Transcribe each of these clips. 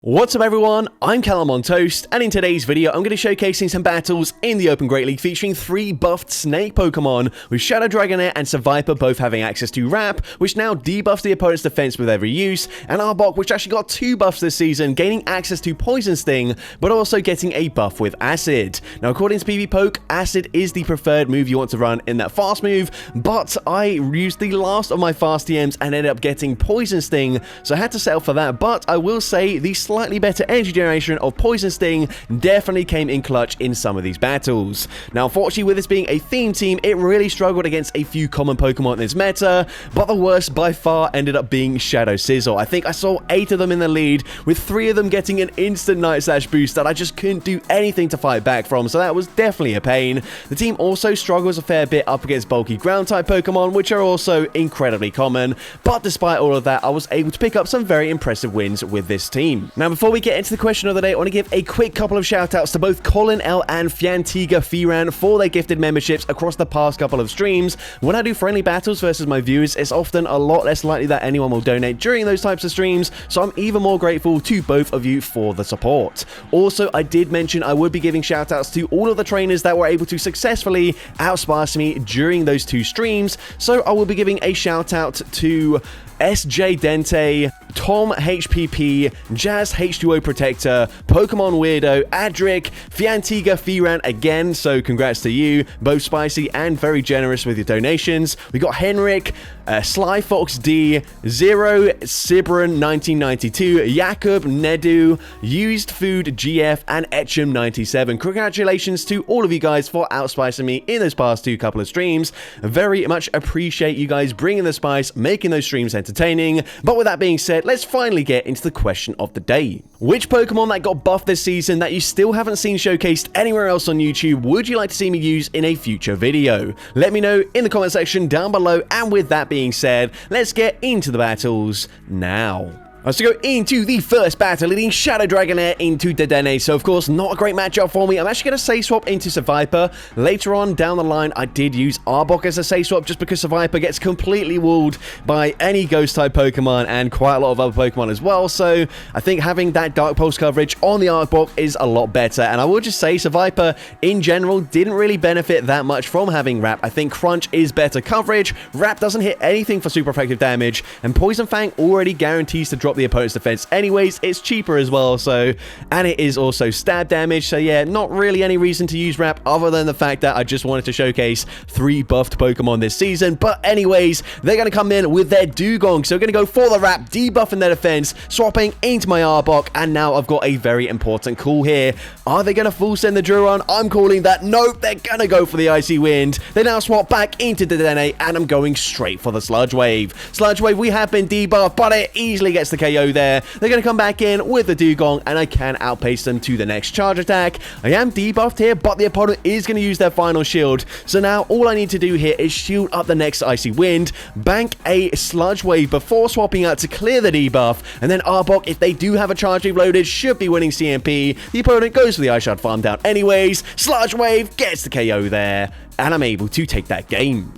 What's up everyone, I'm CallumOnToast, and in today's video I'm going to be showcasing some battles in the Open Great League featuring 3 buffed snake Pokemon, with Shadow Dragonair and Seviper both having access to Wrap, which now debuffs the opponent's defense with every use, and Arbok, which actually got 2 buffs this season, gaining access to Poison Sting, but also getting a buff with Acid. Now according to PvPoke, Acid is the preferred move you want to run in that fast move, but I used the last of my fast TMs and ended up getting Poison Sting, so I had to settle for that, but I will say the slightly better energy generation of Poison Sting definitely came in clutch in some of these battles. Now unfortunately, with this being a theme team, it really struggled against a few common Pokemon in this meta, but the worst by far ended up being Shadow Sizzle. I think I saw 8 of them in the lead, with 3 of them getting an instant Night Slash boost that I just couldn't do anything to fight back from, so that was definitely a pain. The team also struggles a fair bit up against bulky ground type Pokemon, which are also incredibly common, but despite all of that, I was able to pick up some very impressive wins with this team. Now before we get into the question of the day, I want to give a quick couple of shout outs to both Colin L and Fiantiga Firan for their gifted memberships across the past couple of streams. When I do friendly battles versus my viewers, it's often a lot less likely that anyone will donate during those types of streams, so I'm even more grateful to both of you for the support. Also, I did mention I would be giving shout outs to all of the trainers that were able to successfully outsparse me during those 2 streams, so I will be giving a shout out to SJ Dente, Tom HPP, Jazz H2O Protector, Pokemon Weirdo, Adric, Fiantiga Firan again, so congrats to you, both spicy and very generous with your donations. We got Henrik, Sly Fox D, Zero, Sibrin 1992, Jakub, Nedu, Used Food GF, and Etchem 97. Congratulations to all of you guys for outspicing me in those past 2 couple of streams. Very much appreciate you guys bringing the spice, making those streams entertaining. But with that being said, let's finally get into the question of the day. Which Pokemon that got buffed this season that you still haven't seen showcased anywhere else on YouTube would you like to see me use in a future video? Let me know in the comment section down below, and with that being said, let's get into the battles now. Let's go into the first battle, leading Shadow Dragonair into Dedenne. So, of course, not a great matchup for me. I'm actually going to say swap into Seviper. Later on down the line, I did use Arbok as a say swap just because Seviper gets completely walled by any Ghost-type Pokemon and quite a lot of other Pokemon as well. So, I think having that Dark Pulse coverage on the Arbok is a lot better. And I will just say Seviper, in general, didn't really benefit that much from having Wrap. I think Crunch is better coverage. Wrap doesn't hit anything for super effective damage. And Poison Fang already guarantees to drop the opponent's defense anyways. It's cheaper as well, so, and it is also stab damage, so yeah, not really any reason to use Wrap other than the fact that I just wanted to showcase 3 buffed Pokemon this season. But anyways, they're going to come in with their Dugong, so we're going to go for the Wrap, debuffing their defense, swapping into my Arbok, and now I've got a very important call here. Are they going to full send the Duron? I'm calling that. Nope, they're going to go for the Icy Wind. They now swap back into Dedenne, and I'm going straight for the Sludge Wave. Sludge Wave, we have been debuffed, but it easily gets the KO there. They're going to come back in with the Dugong, and I can outpace them to the next charge attack. I am debuffed here, but the opponent is going to use their final shield. So now all I need to do here is shield up the next Icy Wind, bank a Sludge Wave before swapping out to clear the debuff, and then Arbok, if they do have a charge wave loaded, should be winning CMP. The opponent goes for the Ice Shard farm down anyways. Sludge Wave gets the KO there, and I'm able to take that game.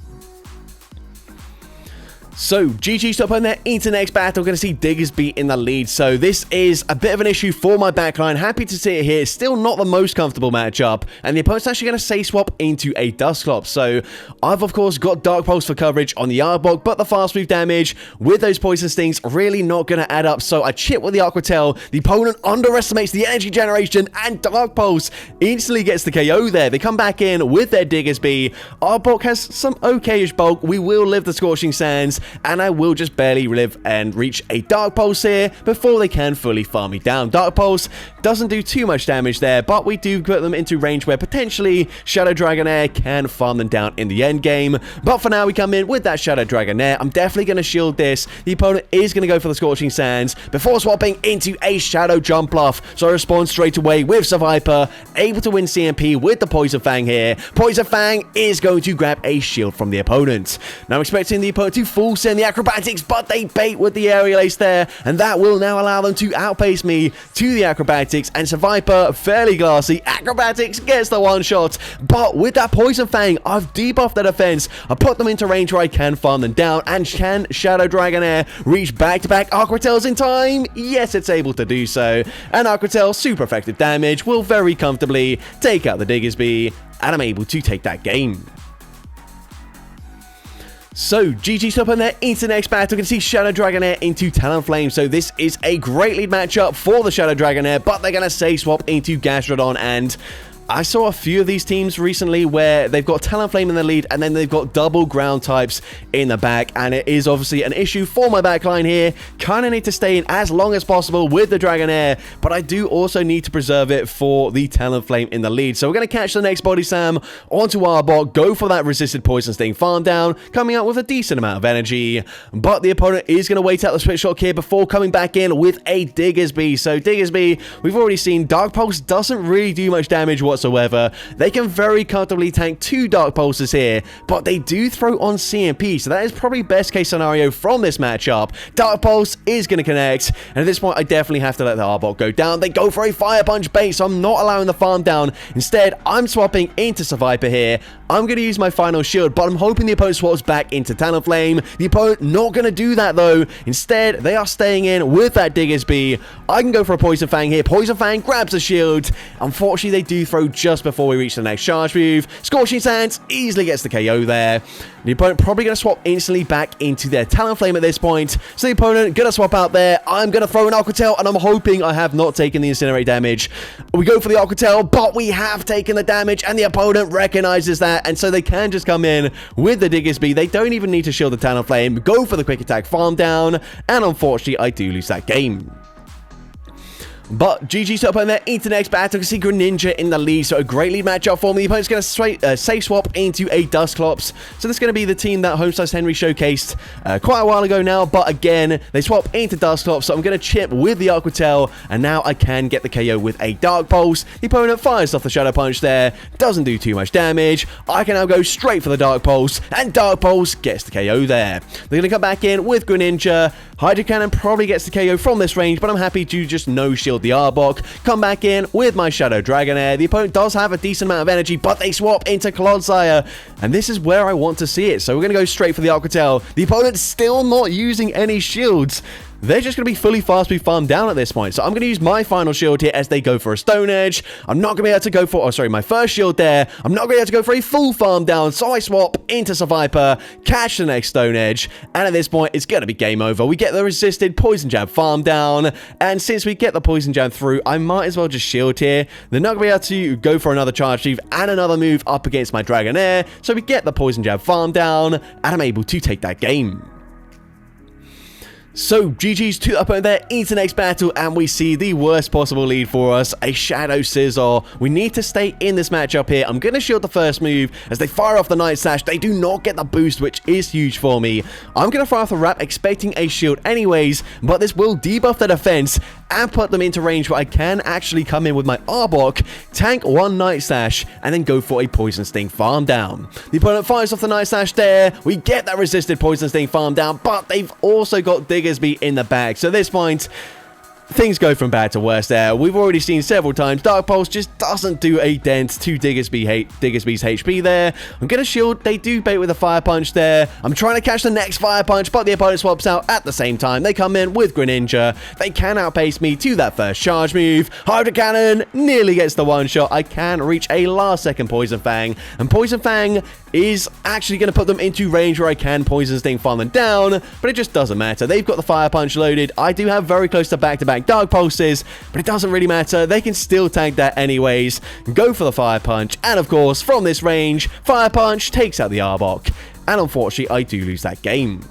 So, GG stop on there into next battle. Going to see Diggersby in the lead. So, this is a bit of an issue for my backline. Happy to see it here. Still not the most comfortable matchup. And the opponent's actually going to say swap into a Dusclops. So, I've of course got Dark Pulse for coverage on the Arbok, but the fast move damage with those Poison Stings really not going to add up. So, I chip with the Aqua Tail. The opponent underestimates the energy generation, and Dark Pulse instantly gets the KO there. They come back in with their Diggersby. Arbok has some okay-ish bulk. We will live the Scorching Sands, and I will just barely live and reach a Dark Pulse here before they can fully farm me down. Dark Pulse doesn't do too much damage there, but we do put them into range where potentially Shadow Dragonair can farm them down in the end game. But for now, we come in with that Shadow Dragonair. I'm definitely going to shield this. The opponent is going to go for the Scorching Sands before swapping into a Shadow Jumpluff. So I respond straight away with Seviper, able to win CMP with the Poison Fang here. Poison Fang is going to grab a shield from the opponent. Now I'm expecting the opponent to full pulse in the acrobatics, but they bait with the aerial ace there, and that will now allow them to outpace me to the acrobatics, and Survivor, fairly glassy, acrobatics gets the one shot, but with that Poison Fang, I've debuffed their defense, I put them into range where I can farm them down, and can Shadow Dragonair reach back-to-back Aquatels in time? Yes, it's able to do so, and Aquatel, super effective damage, will very comfortably take out the Diggersby, and I'm able to take that game. So, GG's up on there into the next battle. We can see Shadow Dragonair into Talonflame. So this is a great lead matchup for the Shadow Dragonair, but they're going to say swap into Gastrodon, and I saw a few of these teams recently where they've got Talonflame in the lead and then they've got double ground types in the back, and it is obviously an issue for my backline here. Kind of need to stay in as long as possible with the Dragonair, but I do also need to preserve it for the Talonflame in the lead. So we're going to catch the next Body Slam onto Arbok, go for that resisted Poison Sting farm down, coming out with a decent amount of energy, but the opponent is going to wait out the Split Shock here before coming back in with a Diggersby. So Diggersby, we've already seen Dark Pulse doesn't really do much damage whatsoever. They can very comfortably tank 2 Dark Pulses here, but they do throw on CMP, so that is probably best case scenario from this matchup. Dark Pulse is going to connect, and at this point I definitely have to let the Arbok go down. They go for a Fire Punch bait, so I'm not allowing the farm down. Instead, I'm swapping into Survivor here. I'm going to use my final shield, but I'm hoping the opponent swaps back into Talonflame. The opponent not going to do that though. Instead, they are staying in with that Diggersby. I can go for a Poison Fang here. Poison Fang grabs a shield. Unfortunately, they do throw just before we reach the next charge move. Scorching Sands easily gets the KO there. The opponent probably going to swap instantly back into their Talonflame at this point. So the opponent going to swap out there. I'm going to throw an Aquatel, and I'm hoping I have not taken the Incinerate damage. We go for the Aquatel, but we have taken the damage, and the opponent recognizes that, and so they can just come in with the Diggersby. They don't even need to shield the Talonflame. Go for the quick attack farm down, and unfortunately, I do lose that game. But GG's up on there into the next battle. You can see Greninja in the lead, so a great lead matchup for me. The opponent's going to safe swap into a Dusclops. So this is going to be the team that Homesize Henry showcased quite a while ago now, but again, they swap into Dusclops, so I'm going to chip with the Aquatel, and now I can get the KO with a Dark Pulse. The opponent fires off the Shadow Punch there, doesn't do too much damage. I can now go straight for the Dark Pulse, and Dark Pulse gets the KO there. They're going to come back in with Greninja. Hydro Cannon probably gets the KO from this range, but I'm happy to just no-shield the Arbok. Come back in with my Shadow Dragonair. The opponent does have a decent amount of energy, but they swap into Clodsire, and this is where I want to see it. So we're going to go straight for the Aquatel. The opponent's still not using any shields. They're just going to be fully fast move farmed down at this point. So I'm going to use my final shield here as they go for a Stone Edge. I'm not going to be able to go for, my first shield there. I'm not going to be able to go for a full farm down. So I swap into Survivor, catch the next Stone Edge. And at this point, it's going to be game over. We get the resisted Poison Jab farm down. And since we get the Poison Jab through, I might as well just shield here. They're not going to be able to go for another charge move and another move up against my Dragonair. So we get the Poison Jab farm down, and I'm able to take that game. So, GG's to up there into the next battle, and we see the worst possible lead for us, a Shadow Scissor. We need to stay in this matchup here. I'm going to shield the first move as they fire off the Night Slash. They do not get the boost, which is huge for me. I'm going to fire off the Wrap, expecting a shield anyways, but this will debuff the defense and put them into range where I can actually come in with my Arbok, tank one Night Slash, and then go for a Poison Sting farm down. The opponent fires off the Night Slash there. We get that resisted Poison Sting farm down, but they've also got Diggersby in the bag. So at this point, things go from bad to worse there. We've already seen several times Dark Pulse just doesn't do a dent to Diggersby's HP there. I'm going to shield. They do bait with a Fire Punch there. I'm trying to catch the next Fire Punch, but the opponent swaps out at the same time. They come in with Greninja. They can outpace me to that first charge move. Hydro Cannon nearly gets the one shot. I can reach a last second Poison Fang, and Poison Fang is actually going to put them into range where I can Poison Sting farm them down, but it just doesn't matter. They've got the Fire Punch loaded. I do have very close to back-to-back Dark Pulses, but it doesn't really matter. They can still tank that anyways. Go for the Fire Punch, and of course, from this range, Fire Punch takes out the Arbok, and unfortunately, I do lose that game.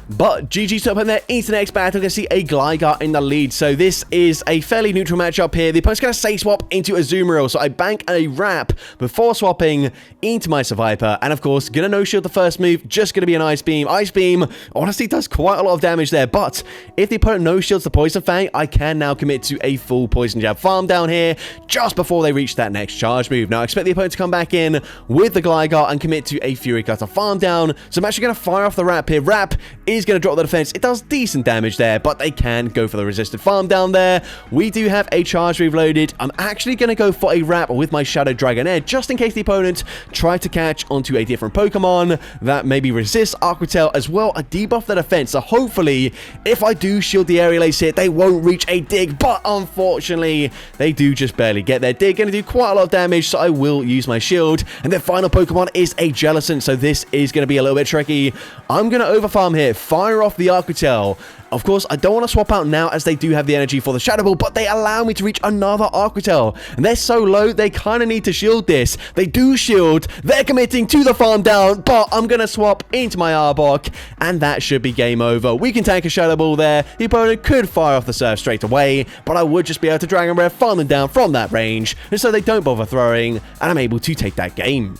But GG's to open there into the next battle. Going to see a Gligar in the lead. So this is a fairly neutral matchup here. The opponent's going to say swap into a Azumarill. So I bank a Wrap before swapping into my Survivor. And of course, going to no-shield the first move. Just going to be an Ice Beam. Ice Beam honestly does quite a lot of damage there. But if the opponent no-shields the Poison Fang, I can now commit to a full Poison Jab farm down here just before they reach that next charge move. Now I expect the opponent to come back in with the Gligar and commit to a Fury Cutter farm down. So I'm actually going to fire off the Wrap here. Wrap is going to drop the defense. It does decent damage there, but they can go for the resisted farm down there. We do have a charge move loaded. I'm actually going to go for a Wrap with my Shadow Dragonair just in case the opponent try to catch onto a different Pokemon that maybe resists Aqua Tail as well. I debuff the defense, so hopefully if I do shield the Aerial Ace here, they won't reach a Dig, but unfortunately they do just barely get their Dig. Going to do quite a lot of damage, so I will use my shield. And their final Pokemon is a Jellicent, so this is going to be a little bit tricky. I'm going to overfarm here, fire off the Aqua Tail. Of course, I don't want to swap out now as they do have the energy for the Shadow Ball, but they allow me to reach another Aqua Tail. And they're so low, they kind of need to shield this. They do shield. They're committing to the farm down, but I'm going to swap into my Arbok, and that should be game over. We can tank a Shadow Ball there. The opponent could fire off the Surf straight away, but I would just be able to Dragon Breath, farm them down from that range, and so they don't bother throwing, and I'm able to take that game.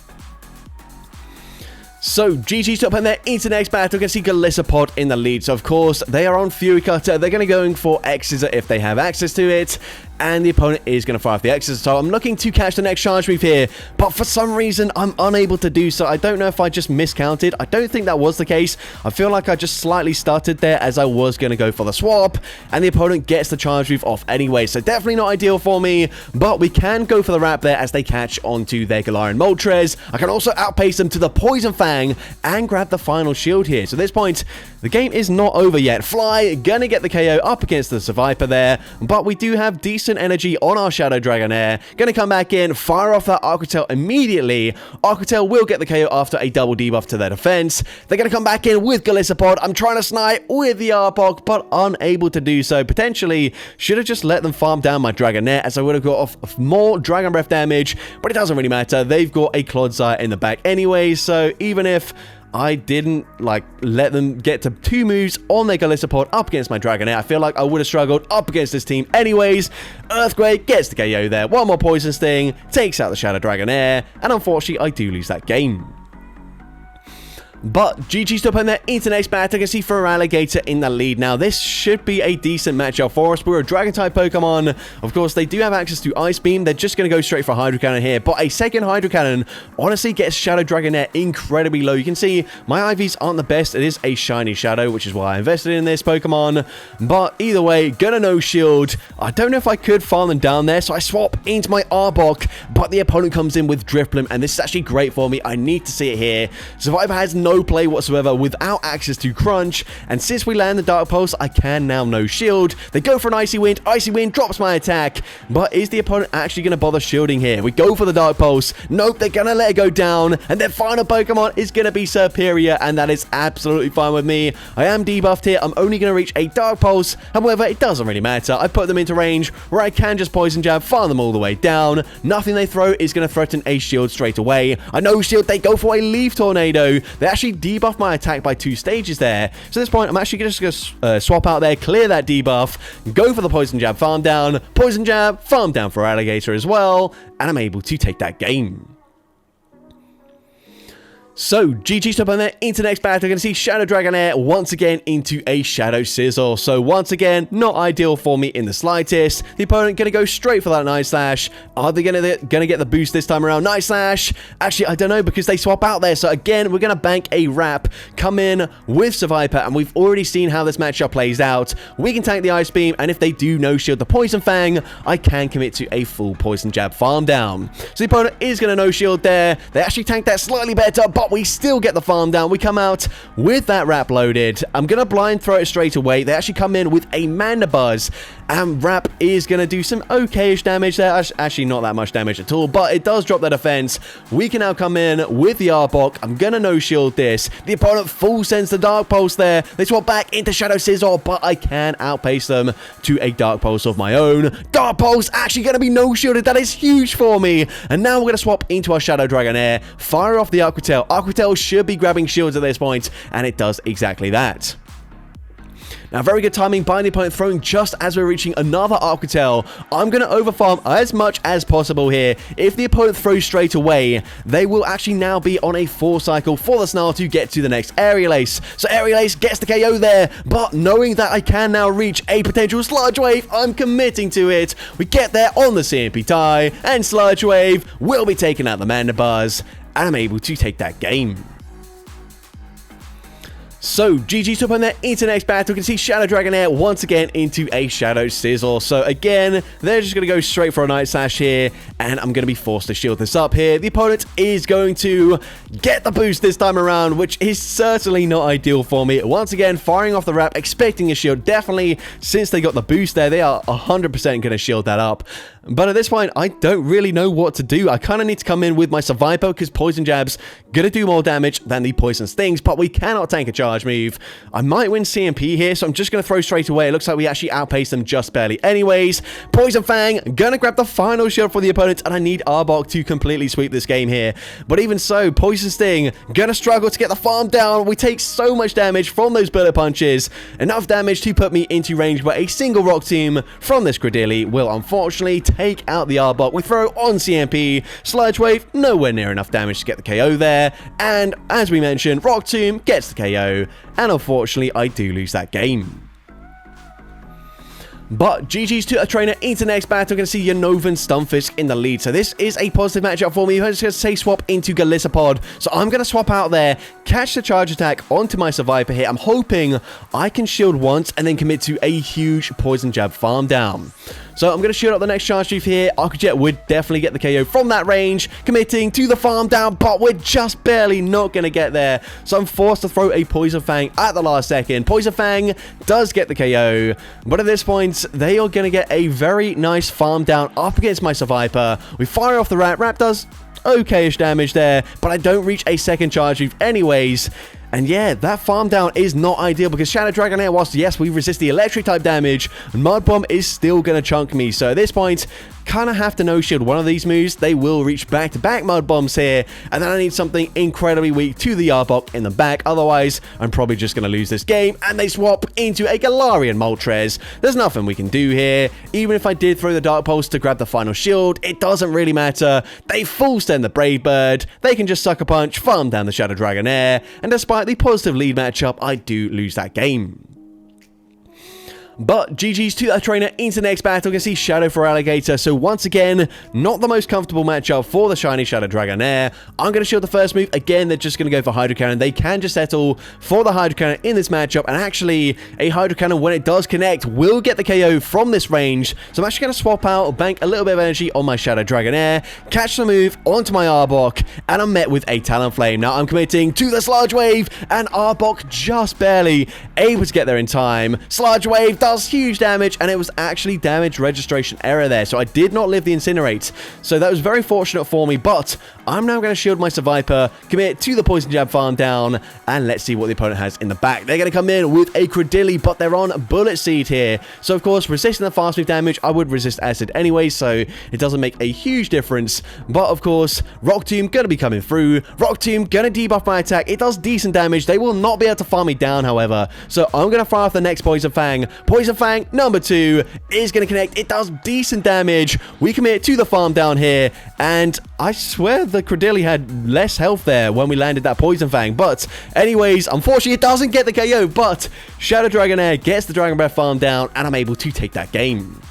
So, GG's to open there into the next battle. Going to see Golisopod in the lead. So, of course, they are on Fury Cutter. They're going to go for X-Scissor if they have access to it. And the opponent is going to fire off the X-Scissor. So, I'm looking to catch the next charge move here. But for some reason, I'm unable to do so. I don't know if I just miscounted. I don't think that was the case. I feel like I just slightly stuttered there as I was going to go for the swap. And the opponent gets the charge move off anyway. So, definitely not ideal for me. But we can go for the Wrap there as they catch onto their Galarian Moltres. I can also outpace them to the Poison Fang and grab the final shield here. So at this point, the game is not over yet. Fly, gonna get the KO up against the Survivor there, but we do have decent energy on our Shadow Dragonair. Gonna come back in, fire off that Aqua Tail immediately. Aqua Tail will get the KO after a double debuff to their defense. They're gonna come back in with Golisopod. I'm trying to snipe with the Arbok, but unable to do so. Potentially, should have just let them farm down my Dragonair as I would have got off more Dragon Breath damage, but it doesn't really matter. They've got a Clodsire in the back anyway, so even if I didn't, let them get to 2 moves on their Golisopod up against my Dragonair, I feel like I would have struggled up against this team anyways. Earthquake gets the KO there. One more Poison Sting, takes out the Shadow Dragonair, and unfortunately, I do lose that game. But GG's to open there into the next battle. I can see Feraligatr in the lead. Now, this should be a decent matchup for us. We're a Dragon-type Pokemon. Of course, they do have access to Ice Beam. They're just going to go straight for Hydro Cannon here. But a second Hydro Cannon honestly gets Shadow Dragonair incredibly low. You can see my IVs aren't the best. It is a shiny Shadow, which is why I invested in this Pokemon. But either way, gonna no shield. I don't know if I could farm them down there, so I swap into my Arbok. But the opponent comes in with Drifblim, and this is actually great for me. I need to see it here. Survivor has no play whatsoever without access to Crunch, and since we land the Dark Pulse, I can now no shield. They go for an Icy Wind. Icy Wind drops my attack, but is the opponent actually going to bother shielding here? We go for the Dark Pulse. Nope, they're going to let it go down, and their final Pokemon is going to be Superior, and that is absolutely fine with me. I am debuffed here. I'm only going to reach a Dark Pulse. However, it doesn't really matter. I put them into range where I can just Poison Jab, farm them all the way down. Nothing they throw is going to threaten a shield straight away. I no shield. They go for a Leaf Tornado. They actually debuff my attack by 2 stages there. So at this point, I'm actually just going to swap out there, clear that debuff, go for the Poison Jab, farm down, Poison Jab, farm down for Alligator as well, and I'm able to take that game. So, GG's up on there into the next battle. We're going to see Shadow Dragonair once again into a Shadow Scissor. So, once again, not ideal for me in the slightest. The opponent going to go straight for that Night Slash. Are they going to get the boost this time around? Night Slash! Actually, I don't know because they swap out there. So, again, we're going to bank a Wrap, come in with Survivor, and we've already seen how this matchup plays out. We can tank the Ice Beam, and if they do no-shield the Poison Fang, I can commit to a full Poison Jab farm down. So, the opponent is going to no-shield there. They actually tank that slightly better, but we still get the farm down. We come out with that Wrap loaded. I'm going to blind throw it straight away. They actually come in with a Mandibuzz, and Wrap is going to do some okay-ish damage there. Actually, not that much damage at all, but it does drop their defense. We can now come in with the Arbok. I'm going to no-shield this. The opponent full sends the Dark Pulse there. They swap back into Shadow Scissor, but I can outpace them to a Dark Pulse of my own. Dark Pulse actually going to be no-shielded. That is huge for me. And now we're going to swap into our Shadow Dragonair, fire off the Aqua Tail. Aqua Tail should be grabbing shields at this point, and it does exactly that. Now, very good timing by the opponent throwing just as we're reaching another Arc-Hotel. I'm going to overfarm as much as possible here. If the opponent throws straight away, they will actually now be on a 4 cycle for the Snarl to get to the next Aerial Ace. So Aerial Ace gets the KO there, but knowing that I can now reach a potential Sludge Wave, I'm committing to it. We get there on the CMP tie, and Sludge Wave will be taking out the Mandibuzz, and I'm able to take that game. So, GG's up on there into the next battle. You can see Shadow Dragonair once again into a Shadow Sizzle. So, again, they're just going to go straight for a Night Slash here, and I'm going to be forced to shield this up here. The opponent is going to get the boost this time around, which is certainly not ideal for me. Once again, firing off the wrap, expecting a shield. Definitely, since they got the boost there, they are 100% going to shield that up. But at this point, I don't really know what to do. I kind of need to come in with my Survivor because Poison Jab's going to do more damage than the Poison Stings, but we cannot tank a charge move. I might win CMP here, so I'm just going to throw straight away. It looks like we actually outpaced them just barely anyways. Poison Fang, going to grab the final shield for the opponent, and I need Arbok to completely sweep this game here. But even so, Poison Sting, going to struggle to get the farm down. We take so much damage from those bullet punches. Enough damage to put me into range where a single Rock Tomb from this Credilli will unfortunately take out the Arbok. We throw on CMP. Sludge Wave, nowhere near enough damage to get the KO there. And as we mentioned, Rock Tomb gets the KO. And unfortunately, I do lose that game. But GG's to a trainer into the next battle. We're going to see Unova and Stunfisk in the lead. So this is a positive matchup for me. I'm just going to say swap into Galissapod. So I'm going to swap out there, catch the charge attack onto my Survivor here. I'm hoping I can shield once and then commit to a huge Poison Jab farm down. So I'm going to shoot up the next charge move here. Arc-Jet would definitely get the KO from that range, committing to the farm down, but we're just barely not going to get there. So I'm forced to throw a Poison Fang at the last second. Poison Fang does get the KO, but at this point, they are going to get a very nice farm down up against my Survivor. We fire off the Wrap. Wrap does okay-ish damage there, but I don't reach a second charge move anyways. And yeah, that farm down is not ideal because Shadow Dragonair, whilst yes, we resist the electric type damage, Mud Bomb is still going to chunk me. So at this point, kind of have to no-shield one of these moves. They will reach back-to-back Mud Bombs here, and then I need something incredibly weak to the Arbok in the back. Otherwise, I'm probably just going to lose this game, and they swap into a Galarian Moltres. There's nothing we can do here. Even if I did throw the Dark Pulse to grab the final shield, it doesn't really matter. They full send the Brave Bird. They can just Sucker Punch, farm down the Shadow Dragonair, and despite the positive lead matchup, I do lose that game. But GG's to that trainer into the next battle. You can see Shadow for Alligator. So once again, not the most comfortable matchup for the shiny Shadow Dragonair. I'm going to shield the first move. Again, they're just going to go for Hydro Cannon. They can just settle for the Hydro Cannon in this matchup. And actually, a Hydro Cannon, when it does connect, will get the KO from this range. So I'm actually going to swap out, bank a little bit of energy on my Shadow Dragonair, catch the move onto my Arbok, and I'm met with a Talonflame. Now I'm committing to the Sludge Wave, and Arbok just barely able to get there in time. Sludge Wave does huge damage, and it was actually damage registration error there, so I did not live the Incinerate. So that was very fortunate for me, but I'm now going to shield my Survivor, commit to the Poison Jab farm down, and let's see what the opponent has in the back. They're going to come in with a Credilli, but they're on Bullet Seed here. So of course, resisting the fast move damage, I would resist Acid anyway, so it doesn't make a huge difference. But of course, Rock Tomb going to be coming through. Rock Tomb going to debuff my attack. It does decent damage. They will not be able to farm me down, however. So I'm going to fire off the next Poison Fang. Poison Fang number 2 is going to connect. It does decent damage. We commit to the farm down here, and I swear the Credilli had less health there when we landed that Poison Fang. But anyways, unfortunately, it doesn't get the KO, but Shadow Dragonair gets the Dragon Breath farm down, and I'm able to take that game.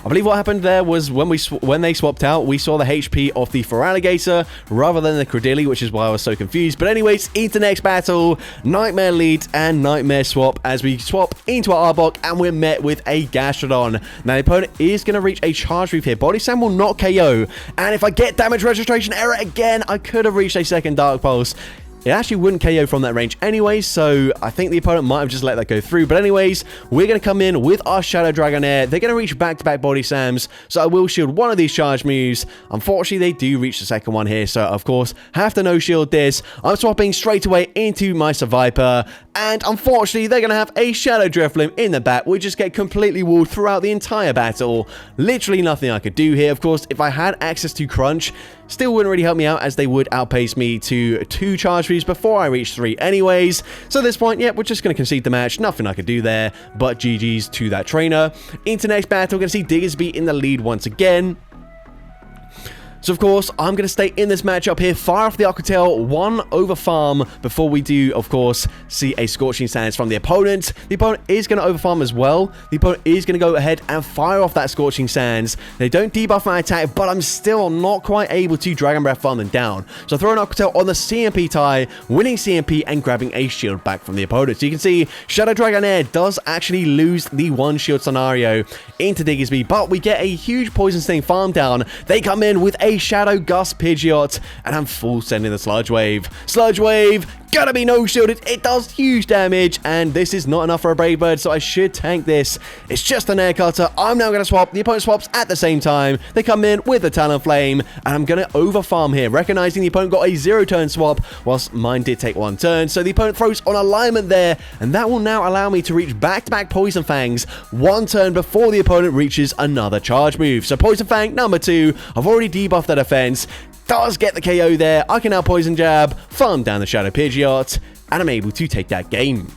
I believe what happened there was when they swapped out, we saw the HP of the Feraligatr rather than the Credilli, which is why I was so confused. But anyways, into the next battle, Nightmare lead and Nightmare swap as we swap into our Arbok, and we're met with a Gastrodon. Now the opponent is going to reach a charge move here. Body Slam will not KO, and if I get damage registration error again, I could have reached a second Dark Pulse. It actually wouldn't KO from that range anyway, so I think the opponent might have just let that go through. But anyways, we're going to come in with our Shadow Dragonair. They're going to reach back-to-back Body Slams, so I will shield one of these charge moves. Unfortunately, they do reach the second one here, so of course, have to no-shield this. I'm swapping straight away into my Survivor, and unfortunately, they're going to have a Shadow Drifloon in the back. We just get completely walled throughout the entire battle. Literally nothing I could do here. Of course, if I had access to Crunch, still wouldn't really help me out, as they would outpace me to 2 charge moves before I reach 3 anyways. So at this point, yeah, we're just going to concede the match. Nothing I could do there, but GG's to that trainer. Into next battle, we're going to see Diggersby in the lead once again. So, of course, I'm going to stay in this matchup here, fire off the Aquatail, 1 over farm before we do, of course, see a Scorching Sands from the opponent. The opponent is going to over farm as well. The opponent is going to go ahead and fire off that Scorching Sands. They don't debuff my attack, but I'm still not quite able to Dragon Breath farm them down. So, I throw an Aquatail on the CMP tie, winning CMP and grabbing a shield back from the opponent. So, you can see Shadow Dragonair does actually lose the 1 shield scenario into Diggersby, but we get a huge Poison Sting farm down. They come in with a Shadow Gust Pidgeot, and I'm full sending the Sludge Wave. Sludge Wave, gotta be no shielded. It does huge damage, and this is not enough for a Brave Bird, so I should tank this. It's just an Air Cutter. I'm now gonna swap. The opponent swaps at the same time. They come in with a Talonflame, and I'm gonna over farm here, recognizing the opponent got a 0-turn swap, whilst mine did take 1 turn. So the opponent throws on alignment there, and that will now allow me to reach back-to-back Poison Fangs 1 turn before the opponent reaches another charge move. So Poison Fang number 2, I've already debuffed the defense. Does get the KO there. I can now Poison Jab, farm down the Shadow Pidgeot, and I'm able to take that game.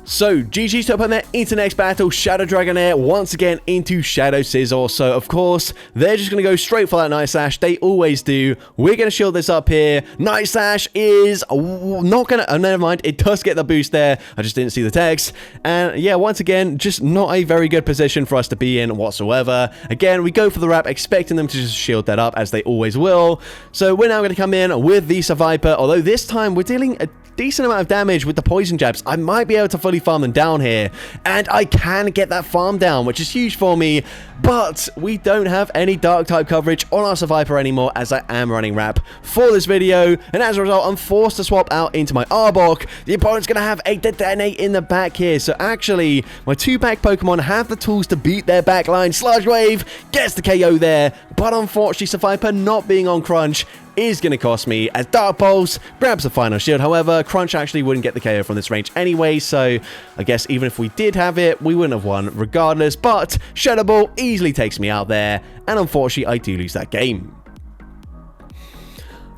So, GG's to opponent into next battle, Shadow Dragonair once again into Shadow Scizor. So, of course, they're just going to go straight for that Night Slash. They always do. We're going to shield this up here. Night Slash is not going to... Oh, never mind. It does get the boost there. I just didn't see the text. And, yeah, once again, just not a very good position for us to be in whatsoever. Again, we go for the wrap, expecting them to just shield that up, as they always will. So, we're now going to come in with the Survivor, although this time we're dealing a decent amount of damage with the Poison Jabs. I might be able to fully farm them down here, and I can get that farm down, which is huge for me, but we don't have any Dark type coverage on our Survivor anymore, as I am running Wrap for this video, and as a result, I'm forced to swap out into my Arbok. The opponent's going to have a Detonate in the back here, so actually, my 2 back Pokemon have the tools to beat their back line. Sludge Wave gets the KO there, but unfortunately, Survivor not being on Crunch is going to cost me, as Dark Pulse grabs the final shield. However, Crunch actually wouldn't get the KO from this range anyway, so I guess even if we did have it, we wouldn't have won regardless, but Shadow Ball easily takes me out there, and unfortunately, I do lose that game.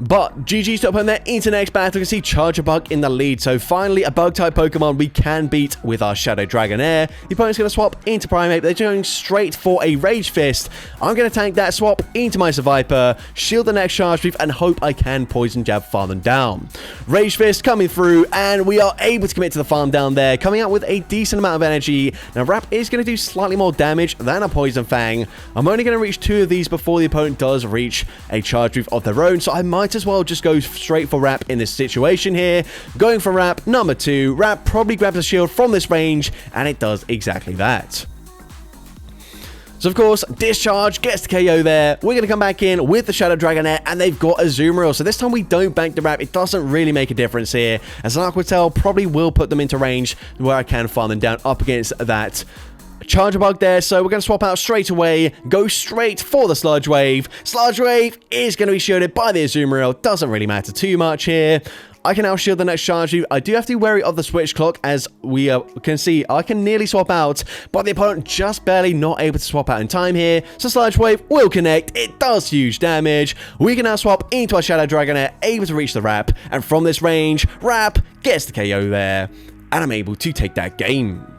But GG's to opponent into next battle. You can see Charger Bug in the lead. So finally, a Bug-type Pokemon we can beat with our Shadow Dragonair. The opponent's going to swap into Primeape. They're going straight for a Rage Fist. I'm going to tank that swap into my Survivor, shield the next Charge Move, and hope I can Poison Jab farm them down. Rage Fist coming through, and we are able to commit to the farm down there, coming out with a decent amount of energy. Now, Wrap is going to do slightly more damage than a Poison Fang. I'm only going to reach 2 of these before the opponent does reach a Charge Move of their own, so I might as well just go straight for Wrap in this situation here. Going for Wrap number 2. Wrap probably grabs a shield from this range, and it does exactly that. So, of course, Discharge gets the KO there. We're going to come back in with the Shadow Dragonair, and they've got a Azumarill. So this time we don't bank the Wrap. It doesn't really make a difference here, as an Aquatail probably will put them into range where I can farm them down up against that Charger Bug there. So we're going to swap out straight away, go straight for the Sludge Wave. Sludge Wave is going to be shielded by the Azumarill. Doesn't really matter too much here. I can now shield the next charge move. I do have to be wary of the switch clock, as we can see I can nearly swap out, but the opponent just barely not able to swap out in time here. So Sludge Wave will connect. It does huge damage. We can now swap into our Shadow Dragonair, able to reach the Wrap, and from this range, Wrap gets the KO there, and I'm able to take that game.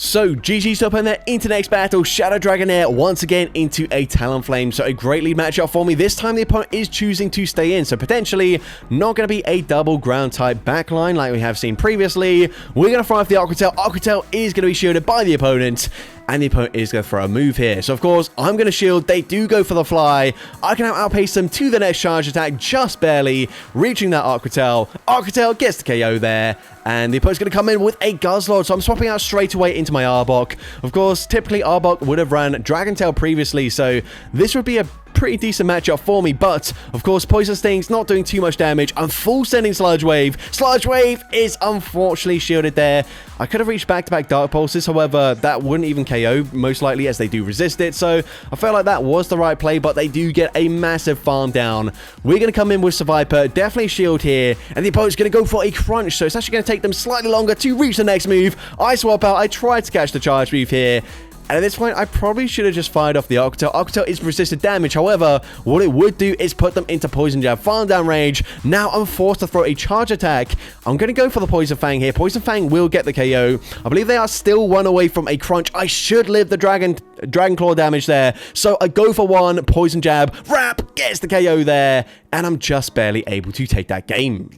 So, GG's up in there into next battle. Shadow Dragonair once again into a Talonflame. So, a great lead matchup for me. This time, the opponent is choosing to stay in. So, potentially not going to be a double ground type backline like we have seen previously. We're going to fire off the Aquatail. Aquatail is going to be shielded by the opponent, and the opponent is going to throw a move here. So, of course, I'm going to shield. They do go for the fly. I can now outpace them to the next charge attack, just barely reaching that Aquatail. Aquatail gets the KO there, and the opponent's going to come in with a Guzzlord. So, I'm swapping out straight away into my Arbok. Of course, typically Arbok would have ran Dragon Tail previously, so this would be a pretty decent matchup for me, but of course Poison Sting's not doing too much damage. I'm full sending Sludge Wave. Sludge Wave is unfortunately shielded there. I could have reached back-to-back Dark Pulses, however that wouldn't even KO most likely, as they do resist it, so I felt like that was the right play, but they do get a massive farm down. We're going to come in with Survivor, definitely shield here, and the opponent's going to go for a Crunch, so it's actually going to take them slightly longer to reach the next move. I swap out. I tried to catch the charge move here, And at this point, I probably should have just fired off the Aqua Tail. Aqua Tail is resisted damage. However, what it would do is put them into Poison Jab, farm down range. Now I'm forced to throw a charge attack. I'm going to go for the Poison Fang here. Poison Fang will get the KO. I believe they are still one away from a crunch. I should live the Dragon Claw damage there. So I go for one, Poison Jab, Wrap, gets the KO there. And I'm just barely able to take that game.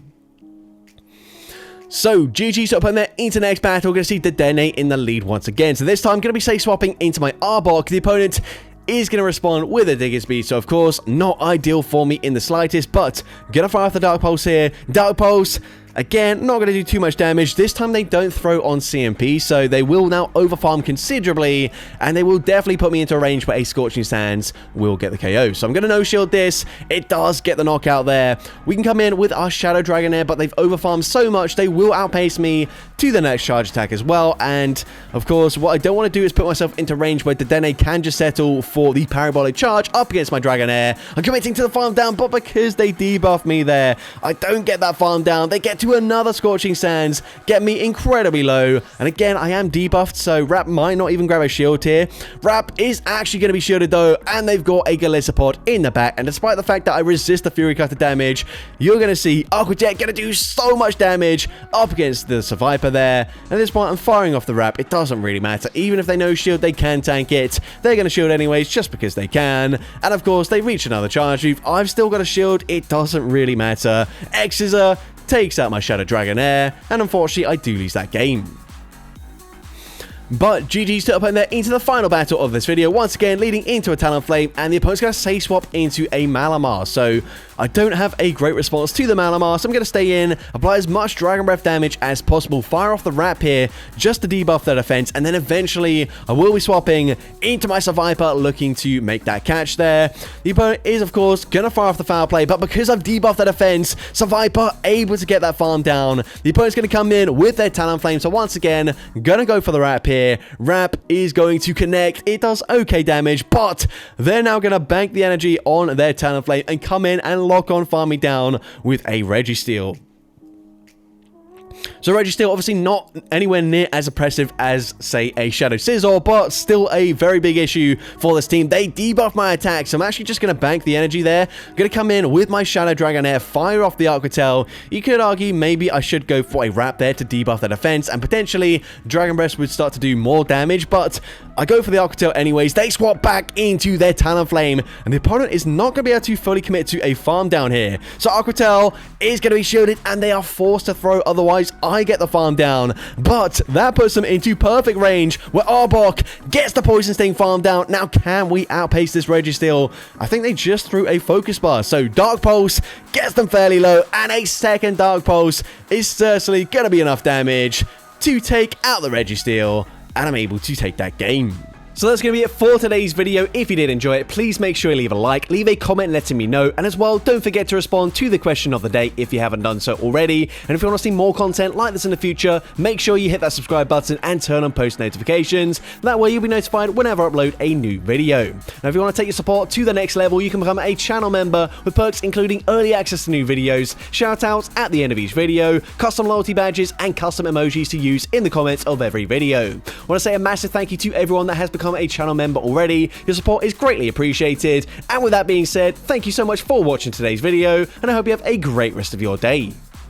So, GG's up on there into the next battle. We're going to see Dedenne in the lead once again. So this time, I'm going to be safe swapping into my Arbok. The opponent is going to respond with a Digger Speed. So, of course, not ideal for me in the slightest. But, going to fire off the Dark Pulse here. Dark Pulse. Again, not going to do too much damage. This time they don't throw on CMP, so they will now overfarm considerably, and they will definitely put me into a range where a Scorching Sands will get the KO. So I'm going to no-shield this. It does get the knockout there. We can come in with our Shadow Dragonair, but they've overfarmed so much, they will outpace me to the next charge attack as well. And, of course, what I don't want to do is put myself into range where Dedenne can just settle for the Parabolic Charge up against my Dragonair. I'm committing to the farm down, but because they debuff me there, I don't get that farm down. They get to another Scorching Sands, get me incredibly low, and again, I am debuffed, so Wrap might not even grab a shield here. Wrap is actually going to be shielded though, and they've got a Galissapod in the back, and despite the fact that I resist the Fury Cutter damage, you're going to see Aqua Jet going to do so much damage up against the Survivor there. At this point, I'm firing off the Wrap. It doesn't really matter. Even if they no shield, they can tank it. They're going to shield anyways, just because they can, and of course, they reach another charge move. I've still got a shield. It doesn't really matter. X-Scissor takes out my Shadow Dragonair, and unfortunately, I do lose that game. But GG's to opponent there into the final battle of this video, once again leading into a Talonflame, and the opponent's going to safe swap into a Malamar. So I don't have a great response to the Malamar, so I'm going to stay in, apply as much Dragon Breath damage as possible, fire off the Wrap here just to debuff their defense, and then eventually I will be swapping into my Survivor looking to make that catch there. The opponent is of course going to fire off the Foul Play, but because I've debuffed their defense, Survivor able to get that farm down. The opponent's going to come in with their Talonflame, so once again going to go for the Wrap here. Wrap is going to connect. It does okay damage, but they're now going to bank the energy on their Talonflame and come in and lock on farming down with a Registeel. So Registeel obviously not anywhere near as oppressive as, say, a Shadow Scissor, but still a very big issue for this team. They debuff my attack, so I'm actually just going to bank the energy there. I'm going to come in with my Shadow Dragonair, fire off the Aqua Tail. You could argue maybe I should go for a Wrap there to debuff the defense, and potentially Dragon Breath would start to do more damage, but I go for the Aqua Tail anyways. They swap back into their Talonflame, and the opponent is not going to be able to fully commit to a farm down here. So Aqua Tail is going to be shielded, and they are forced to throw, otherwise I get the farm down, but that puts them into perfect range where Arbok gets the Poison Sting farm down. Now can we outpace this Registeel? I think they just threw a Focus Bar, so Dark Pulse gets them fairly low, and a second Dark Pulse is certainly going to be enough damage to take out the Registeel, and I'm able to take that game. So that's going to be it for today's video. If you did enjoy it, please make sure you leave a like, leave a comment letting me know, and as well, don't forget to respond to the question of the day if you haven't done so already. And if you want to see more content like this in the future, make sure you hit that subscribe button and turn on post notifications. That way you'll be notified whenever I upload a new video. Now if you want to take your support to the next level, you can become a channel member with perks including early access to new videos, shoutouts at the end of each video, custom loyalty badges, and custom emojis to use in the comments of every video. I want to say a massive thank you to everyone that has become a channel member already. Your support is greatly appreciated, and with that being said, thank you so much for watching today's video, and I hope you have a great rest of your day.